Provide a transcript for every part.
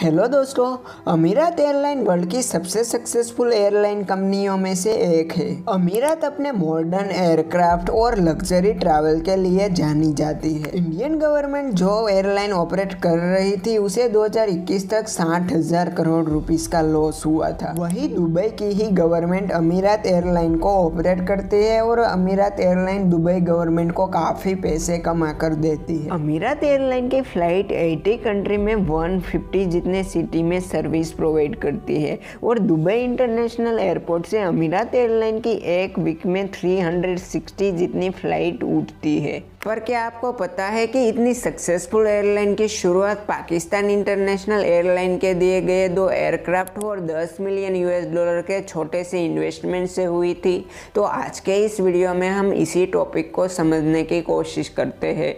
Hello दोस्तों, अमीरात airline world की सबसे सक्सेसफुल एयरलाइन कंपनियों में से एक है। अमीरात अपने मॉडर्न एयरक्राफ्ट और लग्जरी ट्रैवल के लिए जानी जाती है। इंडियन गवर्नमेंट जो एयरलाइन ऑपरेट कर रही थी उसे 2021 तक 60,000 करोड़ रुपीस का लॉस हुआ था। वही दुबई की ही गवर्नमेंट अमीरात एयरलाइन को ऑपरेट करती है और अमीरात एयरलाइन दुबई गवर्नमेंट को काफ़ी पैसे कमा कर देती है। अमीरात एयरलाइन की फ्लाइट 80 कंट्री में 150 जितने सिटी में सर्विस प्रोवाइड करती है और दुबई इंटरनेशनल एयरपोर्ट से अमीरात एयरलाइन की एक वीक में 360 जितनी फ्लाइट उठती है। पर क्या आपको पता है कि इतनी सक्सेसफुल एयरलाइन की शुरुआत पाकिस्तान इंटरनेशनल एयरलाइन के दिए गए 2 एयरक्राफ्ट और $10 मिलियन के छोटे से इन्वेस्टमेंट से हुई थी? तो आज के इस वीडियो में हम इसी टॉपिक को समझने की कोशिश करते हैं।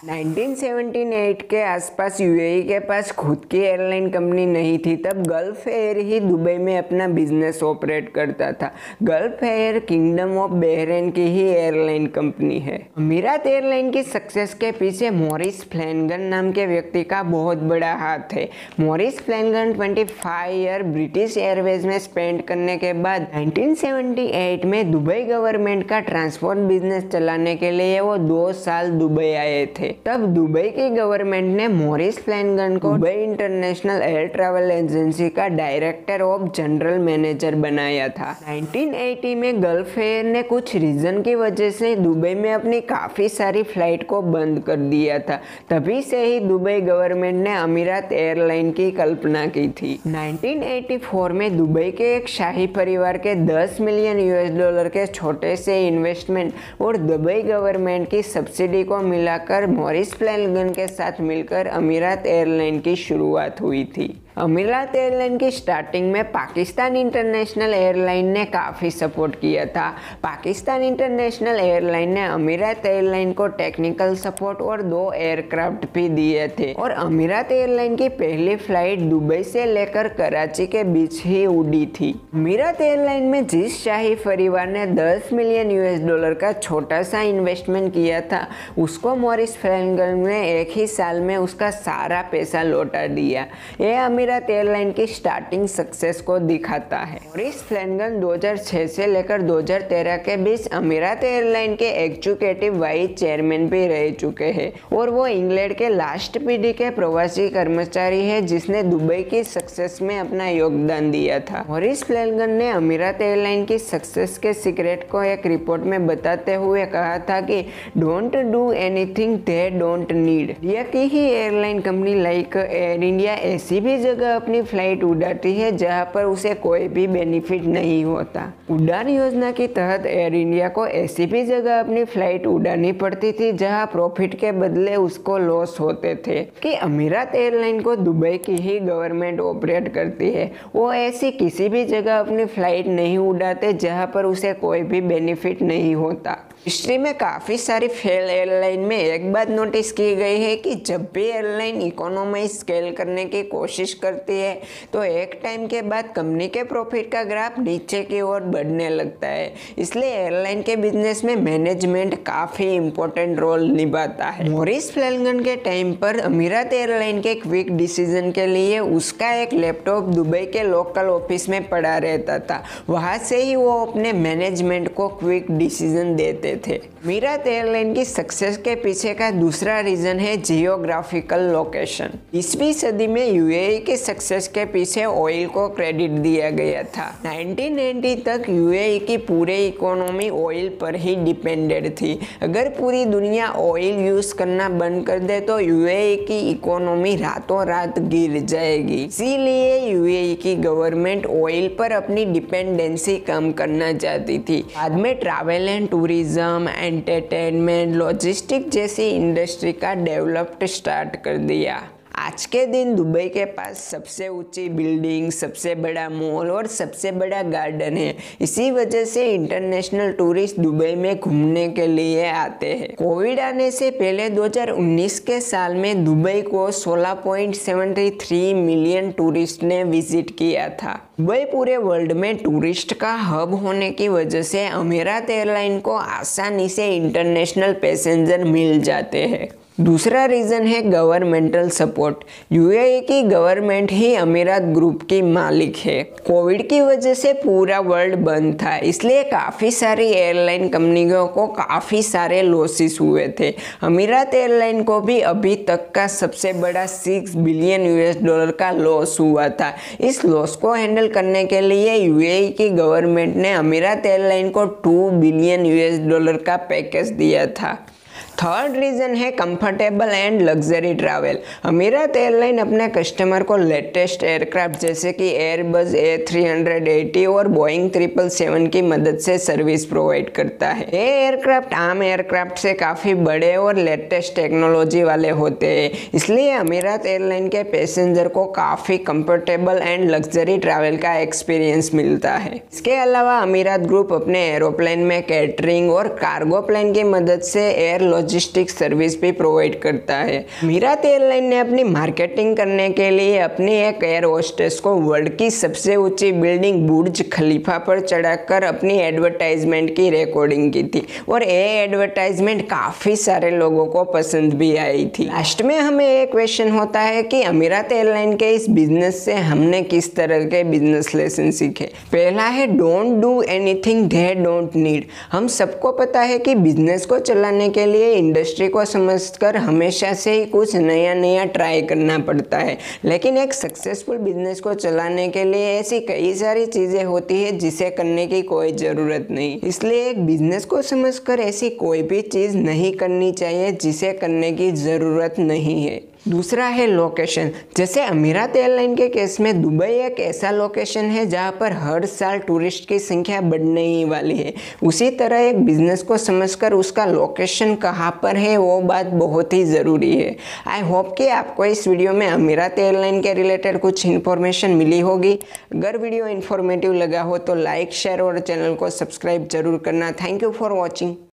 1978 के आसपास यूएई के पास खुद की एयरलाइन कंपनी नहीं थी। तब गल्फ एयर ही दुबई में अपना बिजनेस ऑपरेट करता था। Gulf air kingdom of Bahrain की ही एयरलाइन कंपनी है। अमीरात एयरलाइन की सक्सेस के पीछे मॉरिस फ्लैनगन नाम के व्यक्ति का बहुत बड़ा हाथ है। मॉरिस फ्लैनगन 25 ईयर ब्रिटिश एयरवेज में स्पेंड करने के बाद 1978 में दुबई गवर्नमेंट का ट्रांसपोर्ट बिजनेस चलाने के लिए वो 2 साल दुबई आए थे। तब दुबई की गवर्नमेंट ने मॉरिस फ्लैनगन को Dubai international air travel agency का डायरेक्टर ऑफ जनरल मैनेजर बनाया था। 1980 में गल्फ एयर ने कुछ रीजन की वजह से दुबई में अपनी काफ़ी सारी फ्लाइट को बंद कर दिया था। तभी से ही दुबई गवर्नमेंट ने अमीरात एयरलाइन की कल्पना की थी। 1984 में दुबई के एक शाही परिवार के $10 मिलियन के छोटे से इन्वेस्टमेंट और दुबई गवर्नमेंट की सब्सिडी को मिलाकर मॉरिस फ्लैनगन के साथ मिलकर अमीरात एयरलाइन की शुरुआत हुई थी। अमीरात एयरलाइन की स्टार्टिंग में पाकिस्तान इंटरनेशनल एयरलाइन ने काफ़ी सपोर्ट किया था। पाकिस्तान इंटरनेशनल एयरलाइन ने अमीरात एयरलाइन को टेक्निकल सपोर्ट और 2 एयरक्राफ्ट भी दिए थे और अमीरात एयरलाइन की पहली फ्लाइट दुबई से लेकर कराची के बीच ही उड़ी थी। अमीरात एयरलाइन में जिस शाही परिवार ने $10 मिलियन का छोटा सा इन्वेस्टमेंट किया था उसको मॉरिस फ्लैनगन ने एक ही साल में उसका सारा पैसा लौटा दिया। यह अमीरात एयरलाइन की स्टार्टिंग सक्सेस को दिखाता है। मॉरिस फ्लैनगन 2006 से लेकर 2013 के बीच अमीरात एयरलाइन के एग्जीक्यूटिव वाइस चेयरमैन भी रह चुके हैं और वो इंग्लैंड के लास्ट पीढ़ी के प्रवासी कर्मचारी है जिसने दुबई की सक्सेस में अपना योगदान दिया था। मॉरिस फ्लैनगन ने अमीरात एयरलाइन की सक्सेस के सीक्रेट को एक रिपोर्ट में बताते हुए कहा था कि don't do anything they don't need. India की ही airline company like Air India ऐसी भी जगह अपनी फ्लाइट उड़ाती है जहां पर उसे कोई भी बेनिफिट नहीं होता। उड़ान योजना के तहत एयर इंडिया को ऐसी भी जगह अपनी फ्लाइट उड़ानी पड़ती थी जहां प्रॉफिट के बदले उसको लॉस होते थे। कि अमीरात एयरलाइन को दुबई की ही गवर्नमेंट ऑपरेट करती है, वो ऐसी किसी भी जगह अपनी फ्लाइट नहीं उड़ाते जहां पर उसे कोई भी बेनिफिट नहीं होता। हिस्ट्री में काफ़ी सारी फेल एयरलाइन में एक बात नोटिस की गई है कि जब भी एयरलाइन इकोनॉमी स्केल करने की कोशिश करती है तो एक टाइम के बाद कंपनी के प्रॉफिट का ग्राफ नीचे की ओर बढ़ने लगता है। इसलिए एयरलाइन के बिजनेस में मैनेजमेंट काफ़ी इंपॉर्टेंट रोल निभाता है। मॉरिस फ्लैनगन के टाइम पर अमीरात एयरलाइन के क्विक डिसीजन के लिए उसका एक लैपटॉप दुबई के लोकल ऑफिस में पड़ा रहता था। वहाँ से ही वो अपने मैनेजमेंट को क्विक डिसीजन देते थे। अमीरात एयरलाइन की सक्सेस के पीछे का दूसरा रीजन है जियोग्राफिकल लोकेशन। 20वीं सदी में यूएई के सक्सेस के पीछे ऑयल को क्रेडिट दिया गया था। 1990 तक यूएई की पूरी इकोनॉमी ऑयल पर ही डिपेंडेंट थी। अगर पूरी दुनिया ऑयल यूज करना बंद कर दे तो यूएई की इकोनॉमी रातों रात गिर जाएगी। इसीलिए यूएई की गवर्नमेंट ऑयल पर अपनी डिपेंडेंसी कम करना चाहती थी। बाद में travel and tourism, entertainment, logistic जैसी इंडस्ट्री का डेवलप्ड स्टार्ट कर दिया। आज के दिन दुबई के पास सबसे ऊंची बिल्डिंग, सबसे बड़ा मॉल और सबसे बड़ा गार्डन है। इसी वजह से इंटरनेशनल टूरिस्ट दुबई में घूमने के लिए आते हैं। कोविड आने से पहले 2019 के साल में दुबई को 16.73 मिलियन टूरिस्ट ने विजिट किया था। दुबई पूरे वर्ल्ड में टूरिस्ट का हब होने की वजह से अमीरात एयरलाइन को आसानी से इंटरनेशनल पैसेंजर मिल जाते हैं। दूसरा रीज़न है गवर्नमेंटल सपोर्ट। यूएई की गवर्नमेंट ही अमीरात ग्रुप की मालिक है। कोविड की वजह से पूरा वर्ल्ड बंद था, इसलिए काफ़ी सारी एयरलाइन कंपनियों को काफ़ी सारे लॉसेस हुए थे। अमीरात एयरलाइन को भी अभी तक का सबसे बड़ा $6 बिलियन का लॉस हुआ था। इस लॉस को हैंडल करने के लिए यूएई की गवर्नमेंट ने अमीरात एयरलाइन को $2 बिलियन का पैकेज दिया था। थर्ड रीज़न है कंफर्टेबल एंड लग्जरी ट्रैवल। अमीरात एयरलाइन अपने कस्टमर को लेटेस्ट एयरक्राफ्ट जैसे कि एयरबस A380 और बोइंग 777 की मदद से सर्विस प्रोवाइड करता है। ये एयरक्राफ्ट आम एयरक्राफ्ट से काफ़ी बड़े और लेटेस्ट टेक्नोलॉजी वाले होते हैं, इसलिए अमीरात एयरलाइन के पैसेंजर को काफ़ी कंफर्टेबल एंड लग्जरी ट्रैवल का एक्सपीरियंस मिलता है। इसके अलावा अमीरात ग्रुप अपने एरोप्लेन में कैटरिंग और कार्गो प्लेन की मदद से एयर लॉजिस्टिक्स सर्विस भी प्रोवाइड करता है। अमीरात एयरलाइन ने अपनी मार्केटिंग करने के लिए अपनी एक एयर होस्टेस को वर्ल्ड की सबसे ऊंची बिल्डिंग बुर्ज खलीफा पर चढ़ाकर अपनी एडवर्टाइजमेंट की रिकॉर्डिंग की थी और ये एडवर्टाइजमेंट काफ़ी सारे लोगों को पसंद भी आई थी। लास्ट में हमें एक क्वेश्चन होता है कि अमीरात एयरलाइन के इस बिजनेस से हमने किस तरह के बिजनेस लेसन सीखे। पहला है don't do anything they don't need. हम सबको पता है कि बिजनेस को चलाने के लिए इंडस्ट्री को समझकर हमेशा से ही कुछ नया नया ट्राई करना पड़ता है, लेकिन एक सक्सेसफुल बिजनेस को चलाने के लिए ऐसी कई सारी चीज़ें होती है जिसे करने की कोई ज़रूरत नहीं। इसलिए एक बिजनेस को समझकर ऐसी कोई भी चीज़ नहीं करनी चाहिए जिसे करने की ज़रूरत नहीं है। दूसरा है लोकेशन। जैसे अमीरात एयरलाइन के केस में दुबई एक ऐसा लोकेशन है जहां पर हर साल टूरिस्ट की संख्या बढ़ने ही वाली है। उसी तरह एक बिजनेस को समझकर उसका लोकेशन कहाँ पर है वो बात बहुत ही ज़रूरी है। आई होप कि आपको इस वीडियो में अमीरात एयरलाइन के रिलेटेड कुछ इन्फॉर्मेशन मिली होगी। अगर वीडियो इन्फॉर्मेटिव लगा हो तो लाइक शेयर और चैनल को सब्सक्राइब जरूर करना। Thank you for watching.